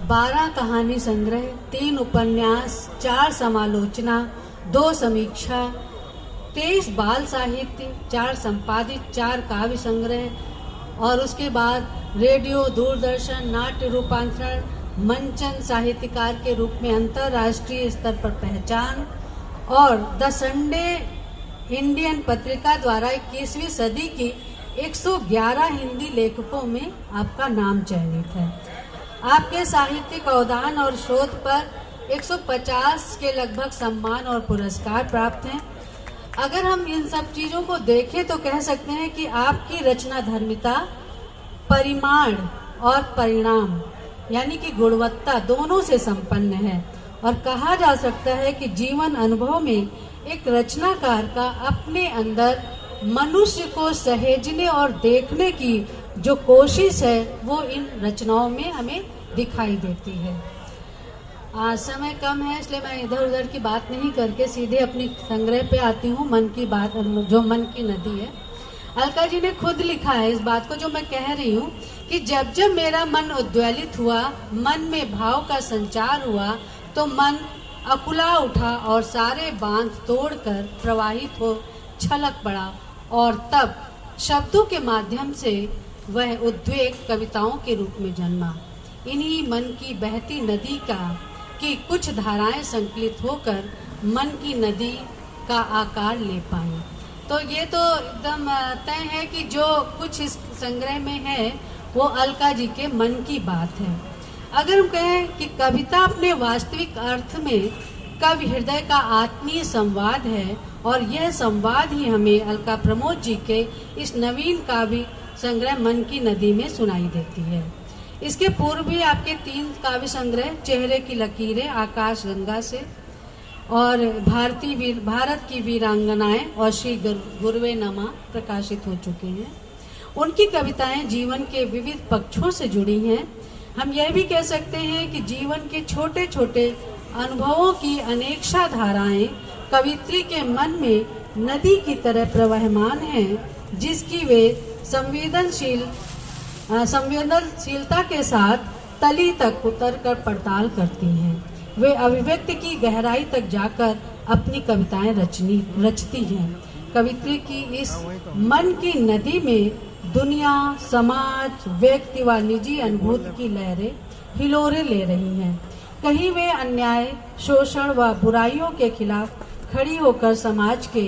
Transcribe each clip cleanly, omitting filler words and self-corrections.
12 कहानी संग्रह, 3 उपन्यास, 4 समालोचना, 2 समीक्षा, 23 बाल साहित्य, 4 संपादित, 4 काव्य संग्रह और उसके बाद रेडियो, दूरदर्शन, नाट्य रूपांतरण, मंचन साहित्यकार के रूप में अंतर्राष्ट्रीय स्तर पर पहचान और द संडे इंडियन पत्रिका द्वारा 21वीं सदी की 111 हिंदी लेखकों में आपका नाम चयनित है। आपके साहित्यिक अवदान और शोध पर 150 के लगभग सम्मान और पुरस्कार प्राप्त हैं। अगर हम इन सब चीज़ों को देखें तो कह सकते हैं कि आपकी रचना धर्मिता परिमाण और परिणाम यानी कि गुणवत्ता दोनों से संपन्न है और कहा जा सकता है कि जीवन अनुभव में एक रचनाकार का अपने अंदर मनुष्य को सहेजने और देखने की जो कोशिश है वो इन रचनाओं में हमें दिखाई देती है। समय कम है इसलिए मैं इधर उधर की बात नहीं करके सीधे अपनी संग्रह पे आती हूँ। मन की बात जो मन की नदी है, अलका जी ने खुद लिखा है इस बात को जो मैं कह रही हूँ कि जब जब मेरा मन उद्वेलित हुआ, मन में भाव का संचार हुआ तो मन अकुला उठा और सारे बांध तोड़कर प्रवाहित हो छलक पड़ा और तब शब्दों के माध्यम से वह उद्वेग कविताओं के रूप में जन्मा। इन्हीं मन की बहती नदी की कुछ धाराएं संकलित होकर मन की नदी का आकार ले पाई। तो ये तो एकदम तय है कि जो कुछ इस संग्रह में है वो अलका जी के मन की बात है। अगर हम कहें कि कविता अपने वास्तविक अर्थ में कवि हृदय का आत्मीय संवाद है और यह संवाद ही हमें अलका प्रमोद जी के इस नवीन काव्य संग्रह मन की नदी में सुनाई देती है। इसके पूर्व भी आपके 3 काव्य संग्रह चेहरे की लकीरें, आकाश गंगा से और भारत की वीरांगनाएं और श्री गुरुवे नमा प्रकाशित हो चुके हैं। उनकी कविताएं जीवन के विविध पक्षों से जुड़ी हैं। हम यह भी कह सकते हैं कि जीवन के छोटे छोटे अनुभवों की अनेकशा धाराएं कवित्री के मन में नदी की तरह प्रवहमान हैं, जिसकी वे संवेदनशीलता के साथ तली तक उतरकर पड़ताल करती हैं। वे अभिव्यक्ति की गहराई तक जाकर अपनी कविताएं रचती हैं। कवित्री की इस मन की नदी में दुनिया, समाज, व्यक्ति व निजी अनुभूति की लहरें हिलोरे ले रही हैं। कहीं वे अन्याय, शोषण व बुराइयों के खिलाफ खड़ी होकर समाज के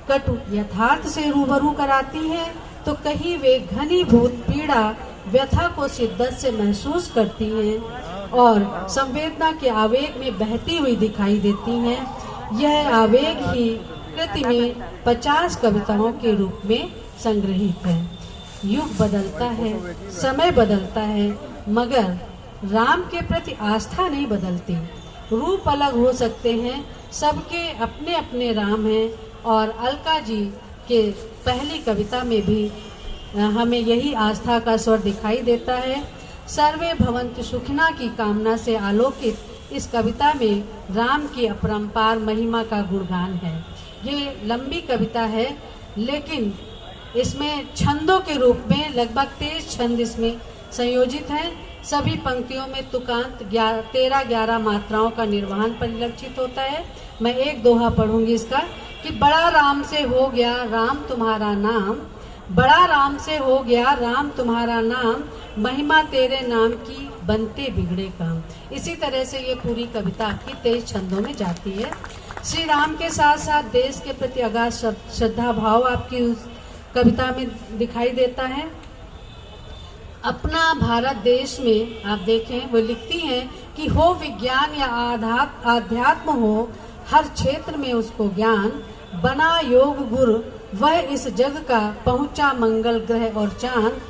कटु यथार्थ से रूबरू कराती हैं, तो कहीं वे घनीभूत पीड़ा व्यथा को शिद्दत से महसूस करती हैं और संवेदना के आवेग में बहती हुई दिखाई देती हैं। यह आवेग ही कृति में 50 कविताओं के रूप में संग्रहित है। युग बदलता है, समय बदलता है, मगर राम के प्रति आस्था नहीं बदलती। रूप अलग हो सकते हैं, सबके अपने अपने राम हैं और अलका जी के पहली कविता में भी हमें यही आस्था का स्वर दिखाई देता है। सर्वे भवन्तु सुखिना की कामना से आलोकित इस कविता में राम की अपरंपार महिमा का गुणगान है। ये लंबी कविता है लेकिन इसमें छंदों के रूप में लगभग 23 छंद इसमें संयोजित हैं। सभी पंक्तियों में तुकांत 13-11 मात्राओं का निर्वहन परिलक्षित होता है। मैं एक दोहा पढ़ूंगी इसका कि बड़ा राम से हो गया राम तुम्हारा नाम, बड़ा राम से हो गया राम तुम्हारा नाम, महिमा तेरे नाम की बनते बिगड़े काम। इसी तरह से ये पूरी कविता आपकी 23 छंदों में जाती है। श्री राम के साथ साथ देश के प्रति अगाध श्रद्धा भाव आपकी उस कविता में दिखाई देता है। अपना भारत देश में आप देखें वो लिखती हैं कि हो विज्ञान या आध्यात्म हो, हर क्षेत्र में उसको ज्ञान, बना योग गुरु वह इस जग का, पहुंचा मंगल ग्रह और चांद,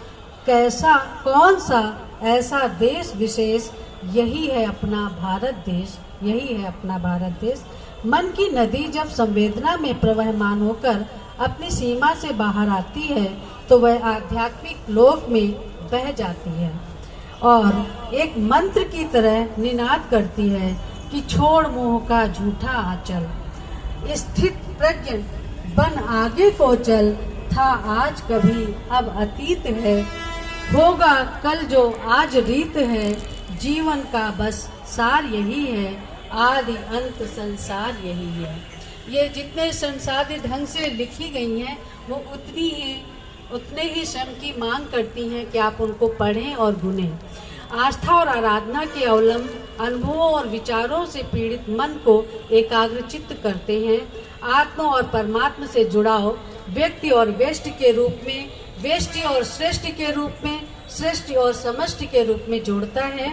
कैसा कौन सा ऐसा देश विशेष, यही है अपना भारत देश, यही है अपना भारत देश। मन की नदी जब संवेदना में प्रवहमान होकर अपनी सीमा से बाहर आती है तो वह आध्यात्मिक लोक में बह जाती है और एक मंत्र की तरह निनाद करती है कि छोड़ मोह का झूठा आंचल, स्थित प्रज्ञ बन आगे को चल, था आज कभी अब अतीत है, होगा कल जो आज रीत है, जीवन का बस सार यही है, आदि अंत संसार यही है। ये जितने संसादी ढंग से लिखी गई हैं वो उतने ही श्रम की मांग करती हैं कि आप उनको पढ़ें और गुनें। आस्था और आराधना के अवलंब अनुभवों और विचारों से पीड़ित मन को एकाग्रचित्त करते हैं। आत्मा और परमात्मा से जुड़ाव व्यक्ति और व्यष्टि के रूप में, व्यष्टि और श्रेष्ठ के रूप में, श्रेष्ठ और समष्टि के रूप में जोड़ता है।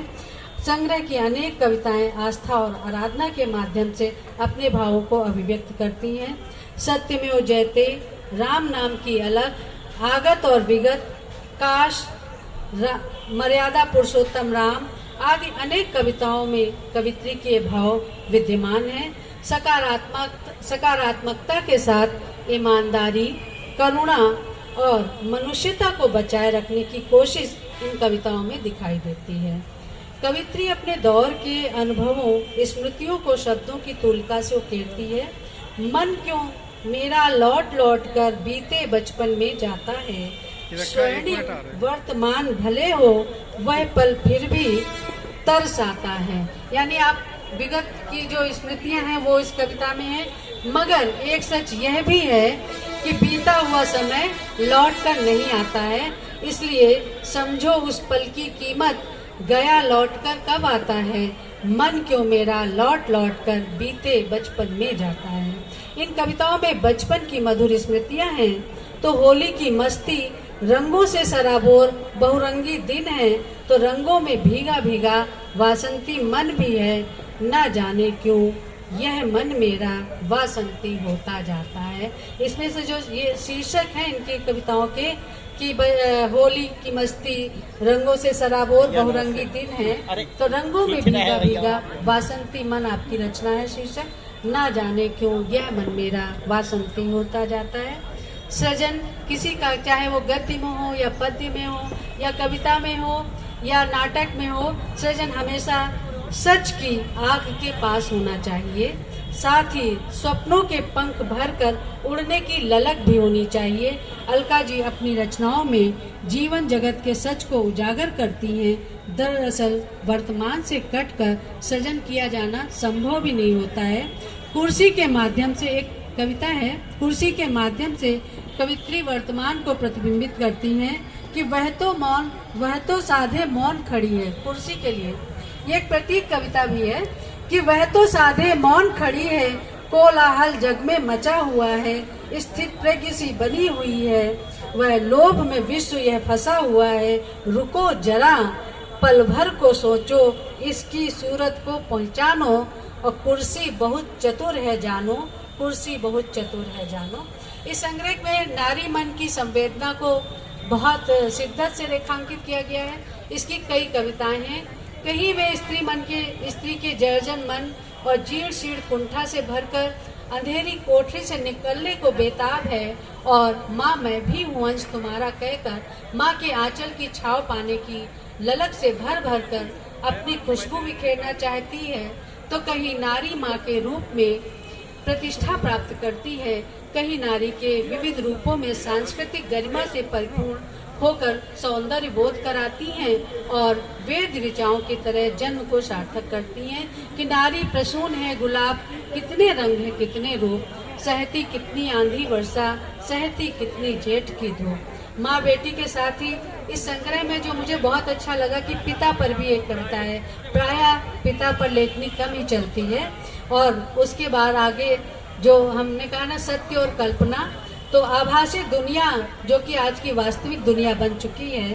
संग्रह की अनेक कविताएं आस्था और आराधना के माध्यम से अपने भावों को अभिव्यक्त करती हैं। सत्यमेव जयते, राम नाम की अलग, आगत और विगत, काश, मर्यादा पुरुषोत्तम राम आदि अनेक कविताओं में कवित्री के भाव विद्यमान हैं। सकारात्मकता के साथ ईमानदारी, करुणा और मनुष्यता को बचाए रखने की कोशिश इन कविताओं में दिखाई देती है। कवित्री अपने दौर के अनुभवों, स्मृतियों को शब्दों की तुलना से उकेरती है। मन क्यों मेरा लौट लौट कर बीते बचपन में जाता है, स्वर्णिम वर्तमान भले हो वह पल फिर भी तरस आता है। यानी आप विगत की जो स्मृतियां हैं वो इस कविता में है, मगर एक सच यह भी है कि बीता हुआ समय लौट कर नहीं आता है, इसलिए समझो उस पल की कीमत, गया लौटकर कब आता है, मन क्यों मेरा लौट लौट कर बीते बचपन में जाता है। इन कविताओं में बचपन की मधुर स्मृतियां हैं तो होली की मस्ती, रंगों से सराबोर बहुरंगी दिन है तो रंगों में भीगा भीगा वासंती मन भी है, न जाने क्यों यह मन मेरा वासंती होता जाता है। इसमें से जो ये शीर्षक है इनकी कविताओं के कि होली की मस्ती, रंगों से सराबोर बहुरंगी दिन है तो रंगों में भीगा भीगा वासंती मन आपकी रचना है शीर्षक, ना जाने क्यों यह मन मेरा वासंती होता जाता है। सृजन किसी का, चाहे वो गद्य में हो या पद्य में हो या कविता में हो या नाटक में हो, सृजन हमेशा सच की आग के पास होना चाहिए। साथ ही स्वप्नों के पंख भरकर उड़ने की ललक भी होनी चाहिए। अलका जी अपनी रचनाओं में जीवन जगत के सच को उजागर करती हैं। दरअसल वर्तमान से कटकर सृजन किया जाना संभव भी नहीं होता है। कुर्सी के माध्यम से एक कविता है, कुर्सी के माध्यम से कवित्री वर्तमान को प्रतिबिंबित करती हैं कि वह तो साधे मौन खड़ी है। कुर्सी के लिए ये एक प्रतीक कविता भी है कि वह तो साधे मौन खड़ी है, कोलाहल जग में मचा हुआ है, स्थित प्रज्ञ सी बनी हुई है, वह लोभ में विश्व यह फंसा हुआ है, रुको जरा पल भर को सोचो, इसकी सूरत को पहचानो, और कुर्सी बहुत चतुर है जानो, कुर्सी बहुत चतुर है जानो। इस संग्रह में नारी मन की संवेदना को बहुत शिद्दत से रेखांकित किया गया है। इसकी कई कविताएं हैं। कहीं वे स्त्री के जर्जन मन और जीर्ण शीर्ण कुंठा से भरकर अंधेरी कोठरी से निकलने को बेताब है और माँ मैं भी हूँ अंश तुम्हारा कहकर माँ के आंचल की छाव पाने की ललक से भर भर कर अपनी खुशबू बिखेरना चाहती है, तो कहीं नारी माँ के रूप में प्रतिष्ठा प्राप्त करती है, कहीं नारी के विविध रूपों में सांस्कृतिक गरिमा से परिपूर्ण होकर सौंदर्य बोध कराती हैं और वेद ऋचाओं की तरह जन्म को सार्थक करती हैं कि नारी प्रसून है गुलाब, कितने रंग है कितने रूप, सहती कितनी आंधी वर्षा, सहती कितनी जेठ की धूप। माँ बेटी के साथ ही इस संग्रह में जो मुझे बहुत अच्छा लगा कि पिता पर भी एक कविता है। प्रायः पिता पर लेखनी कम ही चलती है। और उसके बाद आगे जो हमने कहा ना, सत्य और कल्पना, तो आभासी दुनिया जो कि आज की वास्तविक दुनिया बन चुकी है,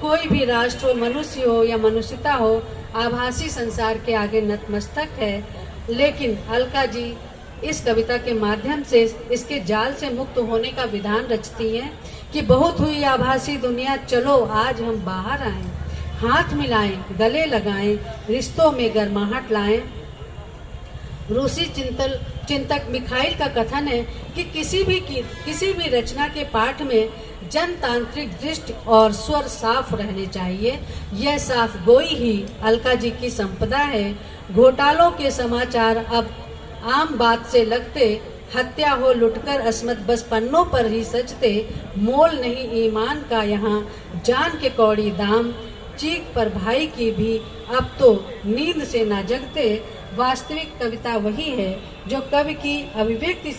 कोई भी राष्ट्र हो, मनुष्य हो या मनुष्यता हो, आभासी संसार के आगे नतमस्तक है। लेकिन अलका जी इस कविता के माध्यम से इसके जाल से मुक्त होने का विधान रचती हैं कि बहुत हुई आभासी दुनिया, चलो आज हम बाहर आएं, हाथ मिलाएं, गले लगाएं, रिश्तों में गर्माहट लाएं। रूसी चिंतक मिखाइल का कथन है कि किसी भी रचना के पाठ में जनतांत्रिक दृष्टि और स्वर साफ रहने चाहिए। यह साफ गोई ही अलका जी की संपदा है। घोटालों के समाचार अब आम बात से लगते, हत्या हो लुटकर अस्मत बस पन्नों पर ही सजते, मोल नहीं ईमान का यहाँ जान के कौड़ी दाम, चीख पर भाई की भी अब तो नींद से न जगते। वास्तविक कविता वही है जो कवि की अभिव्यक्ति